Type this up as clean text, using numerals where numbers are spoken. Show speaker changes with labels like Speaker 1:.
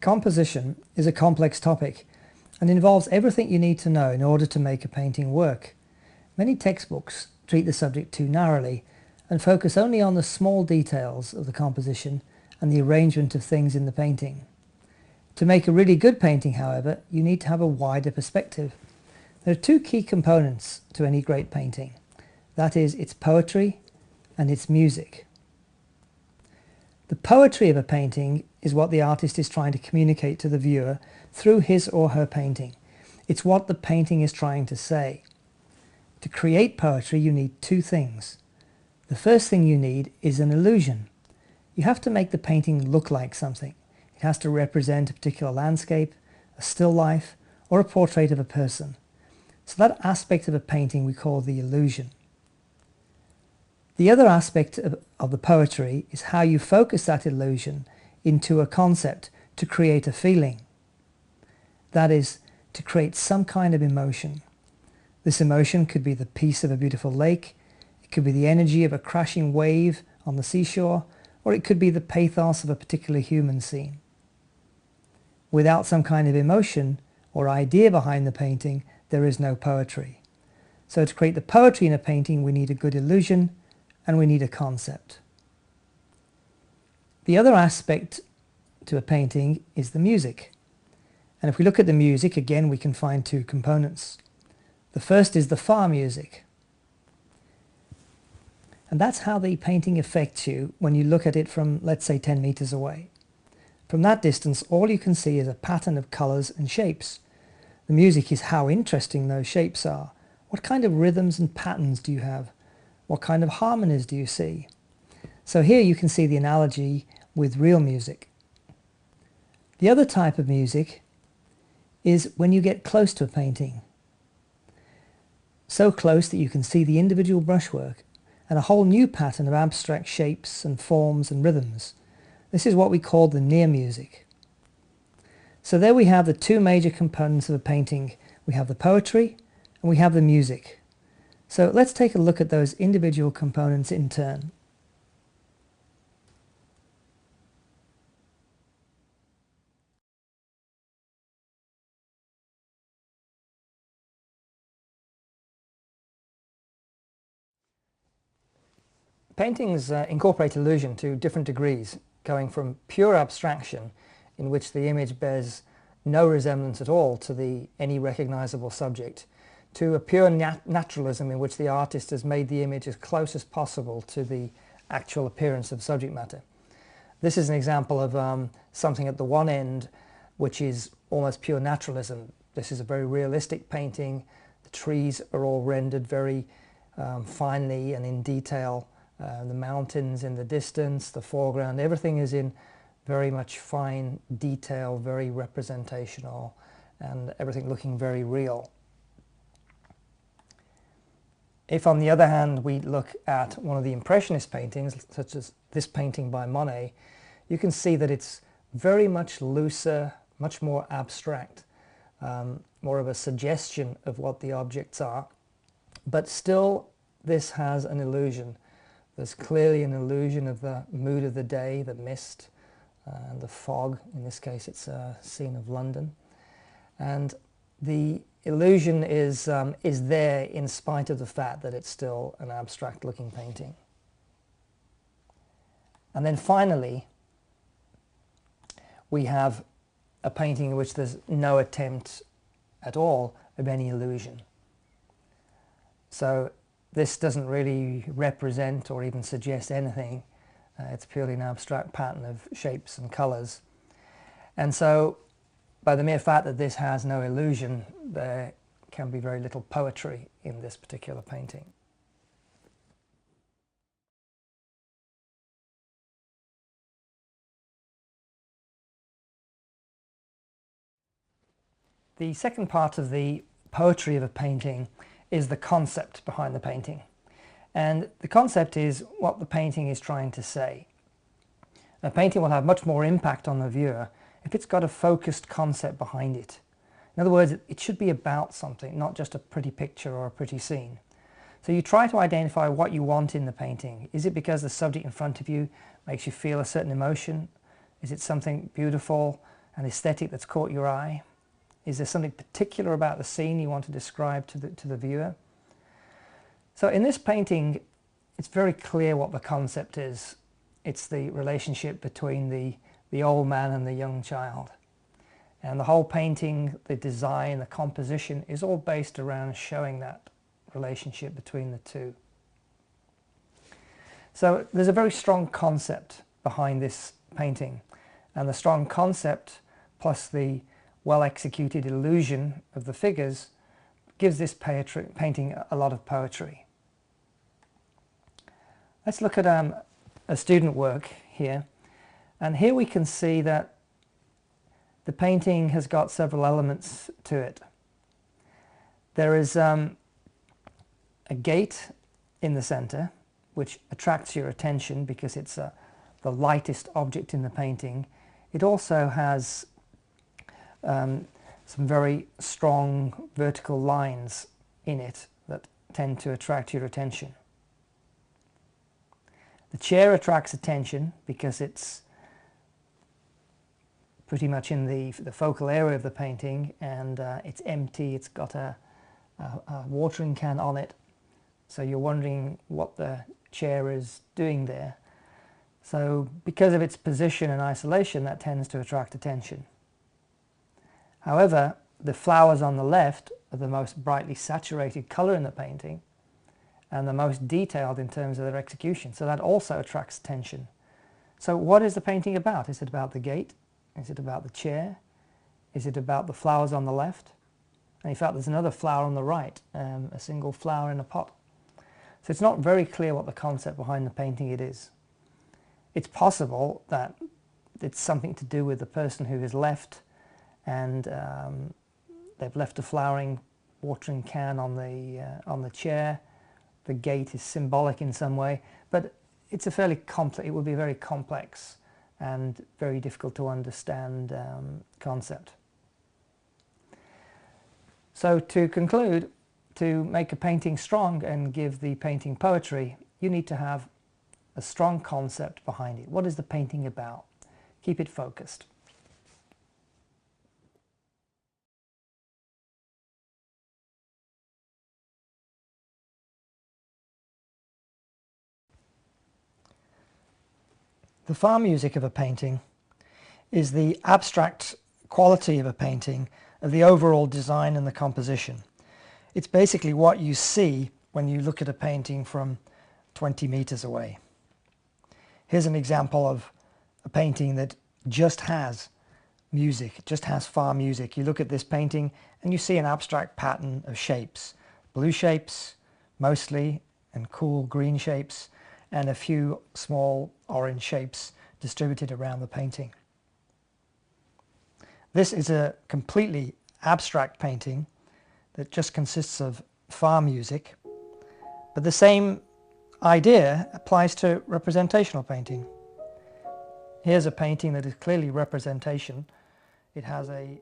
Speaker 1: Composition is a complex topic and involves everything you need to know in order to make a painting work. Many textbooks treat the subject too narrowly and focus only on the small details of the composition and the arrangement of things in the painting. To make a really good painting, however, you need to have a wider perspective. There are two key components to any great painting. That is its poetry and its music. The poetry of a painting is what the artist is trying to communicate to the viewer through his or her painting. It's what the painting is trying to say. To create poetry, you need two things. The first thing you need is an illusion. You have to make the painting look like something. It has to represent a particular landscape, a still life, or a portrait of a person. So that aspect of a painting we call the illusion. The other aspect of the poetry is how you focus that illusion into a concept to create a feeling. That is, to create some kind of emotion. This emotion could be the peace of a beautiful lake, it could be the energy of a crashing wave on the seashore, or it could be the pathos of a particular human scene. Without some kind of emotion or idea behind the painting, there is no poetry. So to create the poetry in a painting, we need a good illusion and we need a concept. The other aspect to a painting is the music. And if we look at the music, again, we can find two components. The first is the far music. And that's how the painting affects you when you look at it from, let's say, 10 meters away. From that distance, all you can see is a pattern of colors and shapes. The music is how interesting those shapes are. What kind of rhythms and patterns do you have? What kind of harmonies do you see? So here you can see the analogy with real music. The other type of music is when you get close to a painting. So close that you can see the individual brushwork and a whole new pattern of abstract shapes and forms and rhythms. This is what we call the near music. So there we have the two major components of a painting. We have the poetry and we have the music. So let's take a look at those individual components in turn. Paintings incorporate illusion to different degrees, going from pure abstraction, in which the image bears no resemblance at all to any recognizable subject, to a pure naturalism in which the artist has made the image as close as possible to the actual appearance of subject matter. This is an example of something at the one end which is almost pure naturalism. This is a very realistic painting. The trees are all rendered very finely and in detail. The mountains in the distance, the foreground, everything is in very much fine detail, very representational, and everything looking very real. If, on the other hand, we look at one of the Impressionist paintings, such as this painting by Monet, you can see that it's very much looser, much more abstract, more of a suggestion of what the objects are. But still, this has an illusion. There's clearly an illusion of the mood of the day, the mist, and the fog. In this case, it's a scene of London. And the illusion is there in spite of the fact that it's still an abstract looking painting. And then finally we have a painting in which there's no attempt at all of any illusion. So this doesn't really represent or even suggest anything. It's purely an abstract pattern of shapes and colours. And so by the mere fact that this has no illusion, there can be very little poetry in this particular painting. The second part of the poetry of a painting is the concept behind the painting. And the concept is what the painting is trying to say. A painting will have much more impact on the viewer if it's got a focused concept behind it. In other words, it should be about something, not just a pretty picture or a pretty scene. So you try to identify what you want in the painting. Is it because the subject in front of you makes you feel a certain emotion? Is it something beautiful an aesthetic that's caught your eye? Is there something particular about the scene you want to describe to the viewer? So in this painting, it's very clear what the concept is. It's the relationship between the old man and the young child. And the whole painting, the design, the composition is all based around showing that relationship between the two. So there's a very strong concept behind this painting, and the strong concept plus the well-executed illusion of the figures gives this painting a lot of poetry. Let's look at a student work here, and here we can see that the painting has got several elements to it. There is a gate in the center which attracts your attention because it's the lightest object in the painting. It also has some very strong vertical lines in it that tend to attract your attention. The chair attracts attention because it's pretty much in the focal area of the painting, and it's empty. It's got a watering can on it, so you're wondering what the chair is doing there. So because of its position and isolation, that tends to attract attention. However, the flowers on the left are the most brightly saturated color in the painting and the most detailed in terms of their execution, so that also attracts attention. So what is the painting about? Is it about the gate? Is it about the chair? Is it about the flowers on the left? And in fact, there's another flower on the right, a single flower in a pot. So it's not very clear what the concept behind the painting it is. It's possible that it's something to do with the person who has left, and they've left a flowering watering can on the chair. The gate is symbolic in some way, but it's a fairly complex. It would be a very complex and very difficult to understand concept. So to conclude, to make a painting strong and give the painting poetry, you need to have a strong concept behind it. What is the painting about? Keep it focused. The farm music of a painting is the abstract quality of a painting, of the overall design and the composition. It's basically what you see when you look at a painting from 20 meters away. Here's an example of a painting that just has music, just has farm music. You look at this painting and you see an abstract pattern of shapes, blue shapes mostly, and cool green shapes, and a few small orange shapes distributed around the painting. This is a completely abstract painting that just consists of farm music, but the same idea applies to representational painting. Here's a painting that is clearly representation. It has a